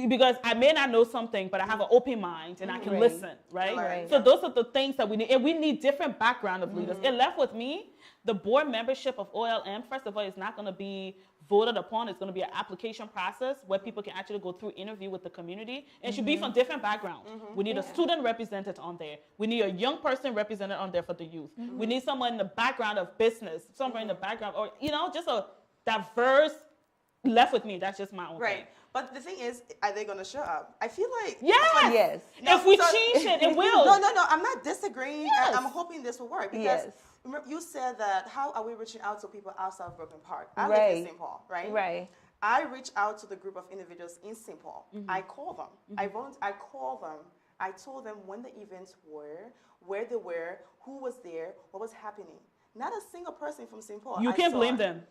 Because I may not know something, but I have an open mind and I can Right. listen, right? Right. So those are the things that we need. And we need different background of leaders. It left with me, the board membership of OLM, first of all, is not going to be voted upon. It's going to be an application process where people can actually go through interview with the community. And it should be from different backgrounds. We need a student represented on there. We need a young person represented on there for the youth. We need someone in the background of business, someone in the background, or, you know, just a diverse, left with me. That's just my own Right. thing. But the thing is, are they going to show up? I feel like... Yes. Yes. No, If we so- change it, it will. No, I'm not disagreeing. Yes. I'm hoping this will work. Because Yes. remember, you said that, how are we reaching out to people outside of Broken Park? I live Right. in St. Paul, right? Right. I reach out to the group of individuals in St. Paul. I call them. I call them. I told them when the events were, where they were, who was there, what was happening. not a single person from St. Paul. You can't blame them.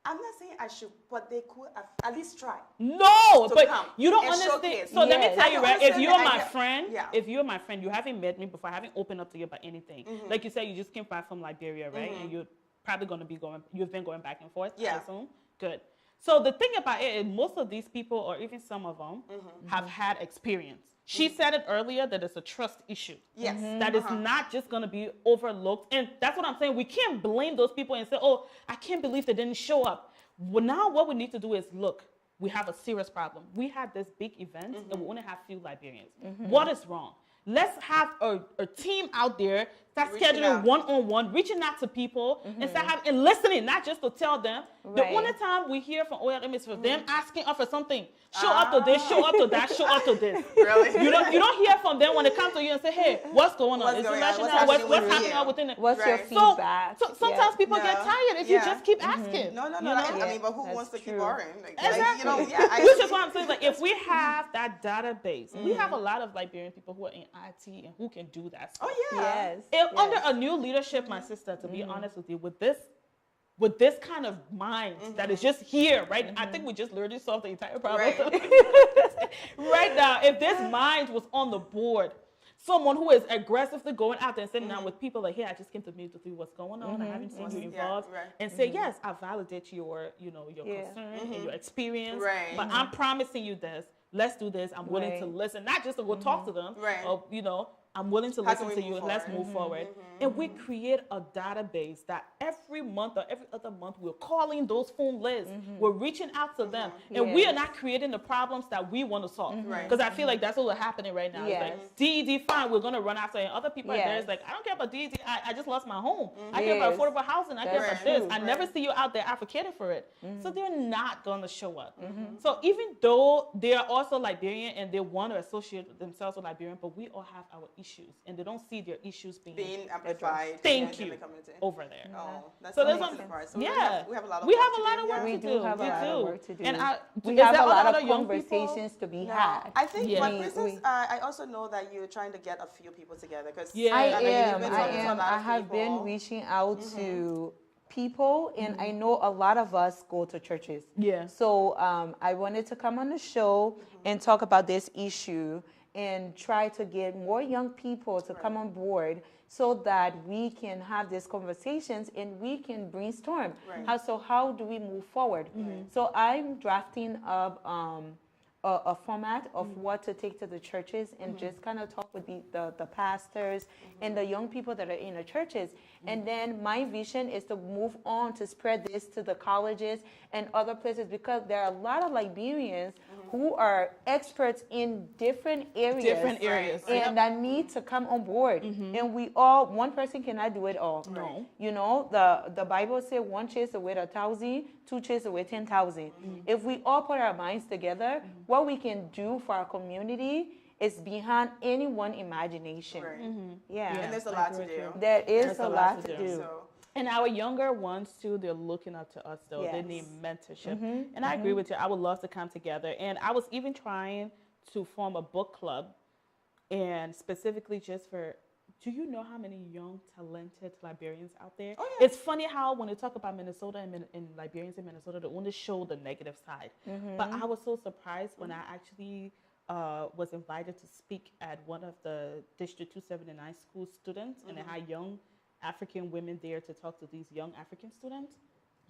I'm not saying I should, but they could have at least try. No, but come you don't and understand. showcase. So let me Yes. tell you, I right? If understand you're the my idea. friend, Yeah. if you're my friend, you haven't met me before, I haven't opened up to you about anything. Like you said, you just came back from Liberia, right? And you're probably going to be you've been going back and forth, I assume. Good. So the thing about it is most of these people, or even some of them, have had experience. She said it earlier that it's a trust issue. Yes. That is not just going to be overlooked. And that's what I'm saying. We can't blame those people and say, oh, I can't believe they didn't show up. Well, now what we need to do is look, we have a serious problem. We had this big event and we only have few Liberians. What is wrong? Let's have a team out there start scheduling one-on-one, reaching out to people and start having, and listening, not just to tell them. The only time we hear from OLM is for them asking us for something. Show up to this, show up to that, show up to this. Really? You don't hear from them when they come to you and say, hey, what's going on? What's happening within it? What's your feedback? So sometimes people get tired if you just keep asking. No. You know? I mean, but who wants to keep borrowing? Exactly. I Which is what I'm saying. Like, if we have that database, we have a lot of Liberian people who are in IT and who can do that stuff. Oh, yeah. Yes. Under a new leadership, my sister, to be honest with you, with this kind of mind that is just here, right? I think we just literally solved the entire problem. Right now, if this mind was on the board, someone who is aggressively going out there and sitting down with people like, hey, I just came to meet with you, what's going on? I haven't seen you involved. And say, yes, I validate your concern and your experience, but I'm promising you this. Let's do this. I'm willing to listen, not just to go talk to them, or, I'm willing to listen to you. Let's move forward. And we create a database that every month or every other month we're calling those phone lists. We're reaching out to them. And we are not creating the problems that we want to solve. Because I feel like that's what's happening right now. It's like, DED, fine, we're going to run after it. And other people are there. It's like, I don't care about DED. I just lost my home. I care about affordable housing. I care about this. I never see you out there advocating for it. So they're not going to show up. So even though they are also Liberian and they want to associate themselves with Liberian, but we all have our issues, and they don't see their issues being amplified. Thank in you the community. over there. Oh, that's So the there's amazing part. So yeah, we have a lot of we work have to a lot do. of work We to do have a lot of work to do. And we is have there a lot other of young people? conversations to be had. I think, Yeah. but Princess, I also know that you're trying to get a few people together because I you've been talking to a am. lot of I have been people. reaching out to people, and I know a lot of us go to churches. Yeah. So I wanted to come on the show and talk about this issue and try to get more young people to come on board so that we can have these conversations and we can brainstorm. How do we move forward? So I'm drafting up a format of what to take to the churches and just kind of talk with the pastors and the young people that are in the churches. And then my vision is to move on to spread this to the colleges and other places, because there are a lot of Liberians who are experts in different areas. And that need to come on board. And we all, one person cannot do it all. No. You know, the Bible says one chase away 1,000, two chase away 10,000. If we all put our minds together, what we can do for our community is beyond anyone's imagination. Yeah. And there's a lot to do. There is a lot to do. So, And our younger ones too, they're looking up to us though. They need mentorship. And I agree with you. I would love to come together. And I was even trying to form a book club, and specifically just for, do you know how many young, talented Liberians out there? Oh, yeah. It's funny how when they talk about Minnesota and Liberians in Minnesota, they only show the negative side. But I was so surprised when I actually was invited to speak at one of the District 279 school students, and they had young African women there to talk to these young African students.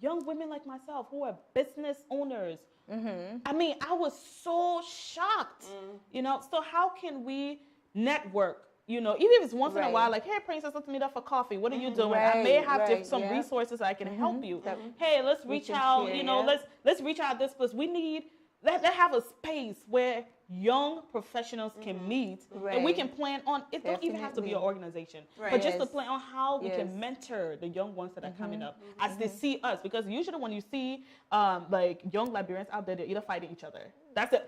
Young women like myself who are business owners. I mean, I was so shocked, you know. So how can we network? You know, even if it's once in a while, like, hey, Princess, let's meet up for coffee. What are you doing? I may have some resources I can help you. Hey, let's reach out. Share, you know, let's reach out this place. We need let have a space where young professionals can meet, and we can plan on. It don't even have to be an organization, but just to plan on how we can mentor the young ones that are coming up as they see us. Because usually when you see like young Liberians out there, they're either fighting each other. That's the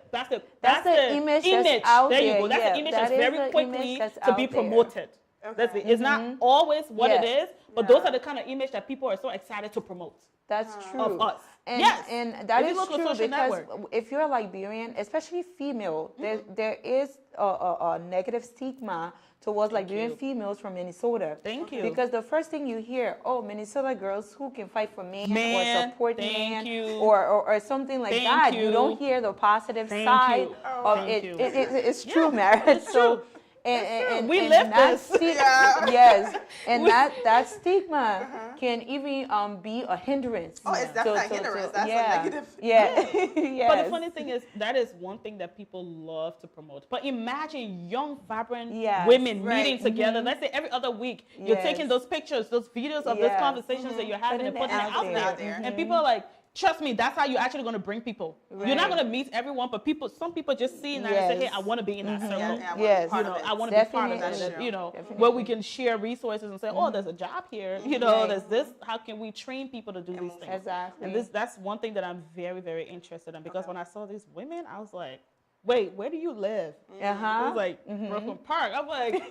image. That's out there you there. go. That's the image that's very quickly to be promoted. That's it. It's not always what it is, but those are the kind of image that people are so excited to promote. That's true. Of us. And that is true, because network, if you're a Liberian, especially female, there is a negative stigma towards Liberian females from Minnesota. Thank you. Because the first thing you hear, oh, Minnesota girls who can fight for man or support man or something like that. You don't hear the positive side of it. It's true, Marit. It's true. And we live this. Yes, and that stigma can even be a hindrance. Oh, it's definitely a hindrance. That's a negative. Yeah. Yes. But the funny thing is, that is one thing that people love to promote. But imagine young, vibrant women meeting together. Let's say every other week, you're taking those pictures, those videos of those conversations that you're having and putting it out there. And people are like, trust me, that's how you're actually going to bring people. Right. You're not going to meet everyone, but some people just see that and say, hey, I want to be in that circle. I want to be part of that. Where we can share resources and say, oh, there's a job here. There's this. How can we train people to do these things? Exactly. And that's one thing that I'm very, very interested in, because when I saw these women, I was like, wait, where do you live? It was like Brooklyn Park. I'm like,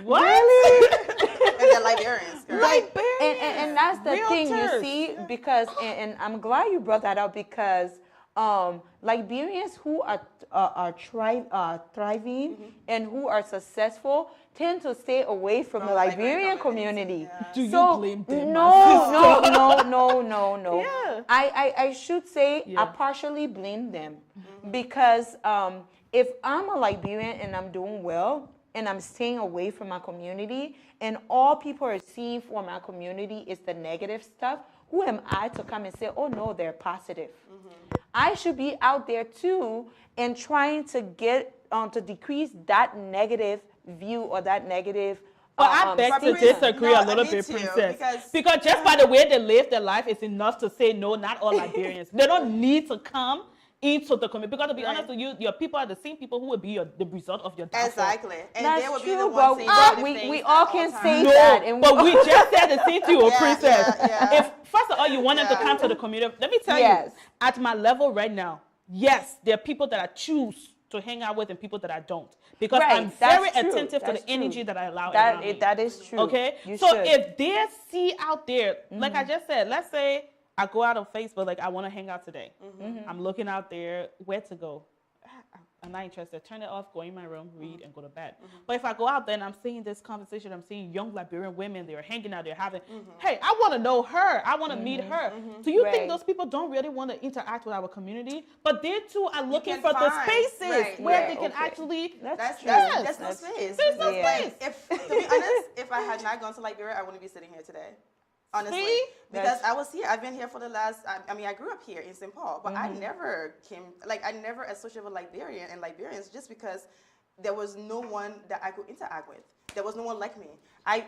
what? Really? And they're Liberians. And that's the thing, you see, because, and I'm glad you brought that up, because Liberians who are thriving and who are successful tend to stay away from the Liberian community. Yeah. Do you blame them? No. Yeah. I should say I partially blame them, because if I'm a Liberian and I'm doing well and I'm staying away from my community and all people are seeing for my community is the negative stuff, who am I to come and say, oh no, they're positive? I should be out there too and trying to get to decrease that negative view or that negative. But I beg to disagree a little bit, Princess. Because just by the way they live their life, it's enough to say no, not all Liberians. They don't need to come into the community. Because to be honest with you, your people are the same people who will be the result of your downfall. Exactly. And that's they will true, be the ones saying we all can say that. And but we just said the same to you, Princess. If first of all you want them to come to the community, let me tell you, at my level right now, yes, there are people that I choose to hang out with and people that I don't. Because I'm very attentive to the energy that I allow around me. That is true. Okay? If they see out there, like I just said, let's say I go out on Facebook, like I want to hang out today. I'm looking out there, where to go. I'm not interested. Turn it off, go in my room, read, and go to bed. But if I go out there and I'm seeing this conversation, I'm seeing young Liberian women, they're hanging out, they're having, hey, I want to know her. I want to meet her. Do you think those people don't really want to interact with our community? But they too are looking for the spaces where they can actually. There's no space. There's no space. To be honest, if I had not gone to Liberia, I wouldn't be sitting here today. Honestly, because I was here. I've been here for the last. I mean, I grew up here in St. Paul, but I never I never associated with Liberian and Liberians just because there was no one that I could interact with. There was no one like me.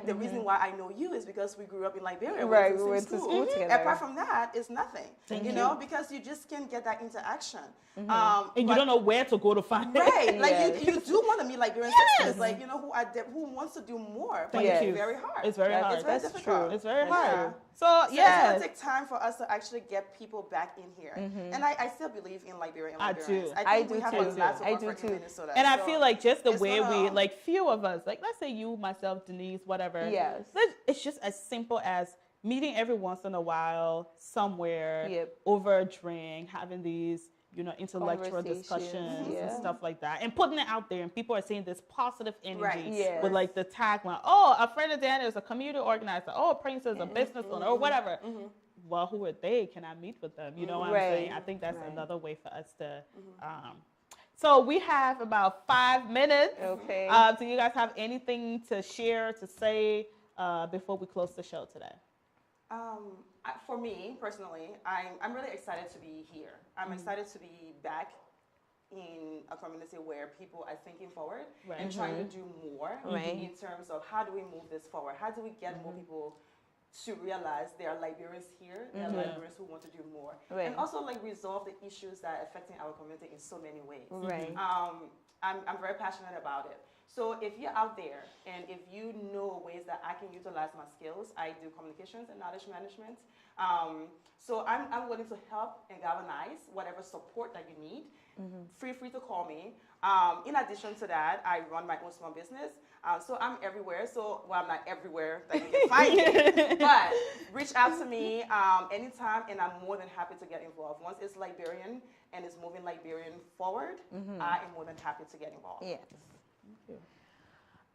The reason why I know you is because we grew up in Liberia. Right, we went to school together. Apart from that, it's nothing. You know, because you just can't get that interaction. And you don't know where to go to find it. Right, like you do want to meet Liberian sisters, like who wants to do more, but it's very hard. It's very hard. It's very difficult. It's very hard. So it's going to take time for us to actually get people back in here. And I still believe in Liberian Liberians. I do too. And I feel like just the way we, like few of us, like let's say you, myself, Denise, whatever. Yes. It's just as simple as meeting every once in a while somewhere over a drink, having these, intellectual discussions and stuff like that, and putting it out there, and people are seeing this positive energy with like the tagline, oh, a friend of Daniel is a community organizer, oh, Prince is a business owner, or whatever. Well, who are they? Can I meet with them? You know what I'm saying? I think that's another way for us to so we have about 5 minutes. Okay. Do you guys have anything to share, to say before we close the show today? For me, personally, I'm really excited to be here. I'm excited to be back in a community where people are thinking forward and trying to do more in terms of how do we move this forward? How do we get more people to realize there are Liberians here, there are Liberians who want to do more. And also like resolve the issues that are affecting our community in so many ways. I'm very passionate about it. So if you're out there and if you know ways that I can utilize my skills, I do communications and knowledge management. So I'm willing to help and galvanize whatever support that you need. Feel free to call me. In addition to that, I run my own small business. So I'm everywhere. So, well, I'm not everywhere that you can find me. But reach out to me anytime, and I'm more than happy to get involved. Once it's Liberian and it's moving Liberian forward, I am more than happy to get involved. Yes.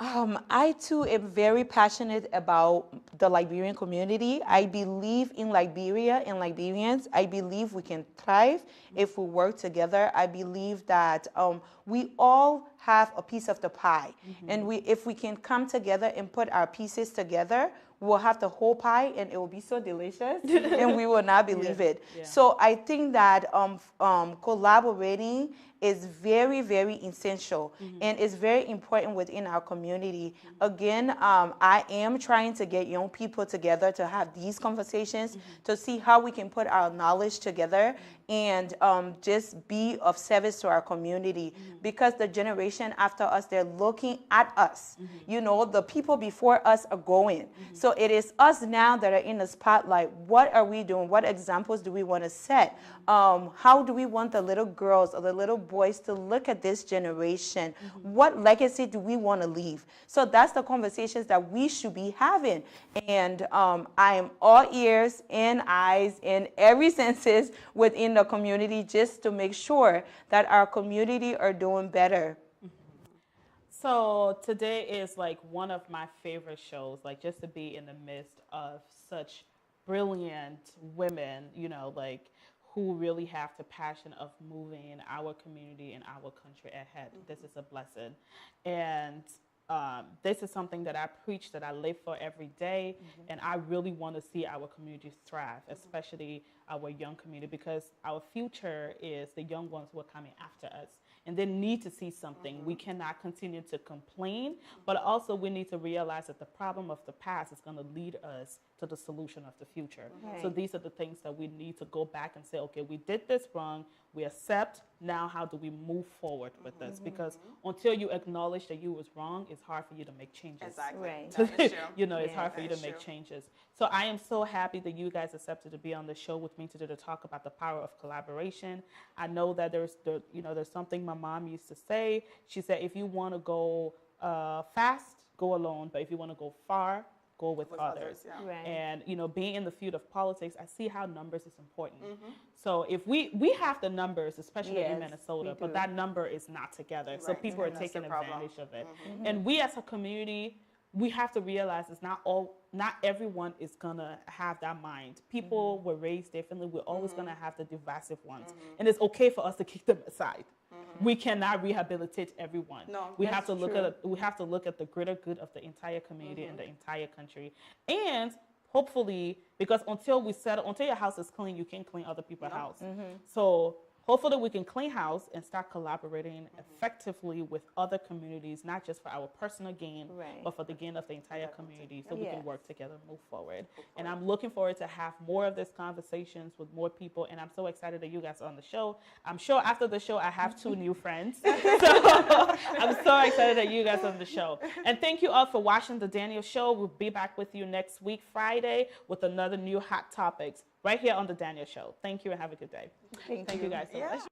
I too am very passionate about the Liberian community. I believe in Liberia and Liberians. I believe we can thrive if we work together. I believe that we all have a piece of the pie. And if we can come together and put our pieces together, we'll have the whole pie and it will be so delicious and we will not believe it. Yeah. So I think that collaborating is very, very essential and it's very important within our community. Again, I am trying to get young people together to have these conversations to see how we can put our knowledge together and just be of service to our community because the generation after us, they're looking at us. You know, the people before us are going. So it is us now that are in the spotlight. What are we doing? What examples do we want to set? How do we want the little girls or the little boys to look at this generation? What legacy do we want to leave? So that's the conversations that we should be having. And I am all ears and eyes and every senses within the community just to make sure that our community are doing better. So today is like one of my favorite shows, like just to be in the midst of such brilliant women, you know, like who really have the passion of moving our community and our country ahead. This is a blessing. And this is something that I preach, that I live for every day, and I really want to see our community thrive, especially our young community, because our future is the young ones who are coming after us, and they need to see something. We cannot continue to complain, but also we need to realize that the problem of the past is going to lead us to the solution of the future. Right. So these are the things that we need to go back and say, okay, we did this wrong, we accept, now how do we move forward with this? Because until you acknowledge that you was wrong, it's hard for you to make changes. Exactly. Right. That is true. You know, it's hard for you to That is make true. changes. So I am so happy that you guys accepted to be on the show with me today to talk about the power of collaboration. I know that there's something my mom used to say. She said, if you want to go fast, go alone. But if you want to go far, go with others. Yeah. Right. And, you know, being in the field of politics, I see how numbers is important. So if we have the numbers, especially in Yes, Minnesota, we but do. that number is not together. So Right. people are That's the taking problem. advantage of it. And we as a community, we have to realize it's not everyone is gonna have that mind. People were raised differently. We're always gonna have the divisive ones. And it's okay for us to kick them aside. We cannot rehabilitate everyone. No, we have that's to look true. at we have to look at the greater good of the entire community and the entire country. And hopefully, because until your house is clean, you can't clean other people's house. So hopefully we can clean house and start collaborating effectively with other communities, not just for our personal gain, Right. but for the gain of the entire community, so we Yes. can work together and move forward. And I'm looking forward to have more of these conversations with more people, and I'm so excited that you guys are on the show. I'm sure after the show, I have 2 new friends. So I'm so excited that you guys are on the show. And thank you all for watching The Daniel Show. We'll be back with you next week, Friday, with another new hot topics right here on The Daniel Show. Thank you and have a good day. Thank you guys so much.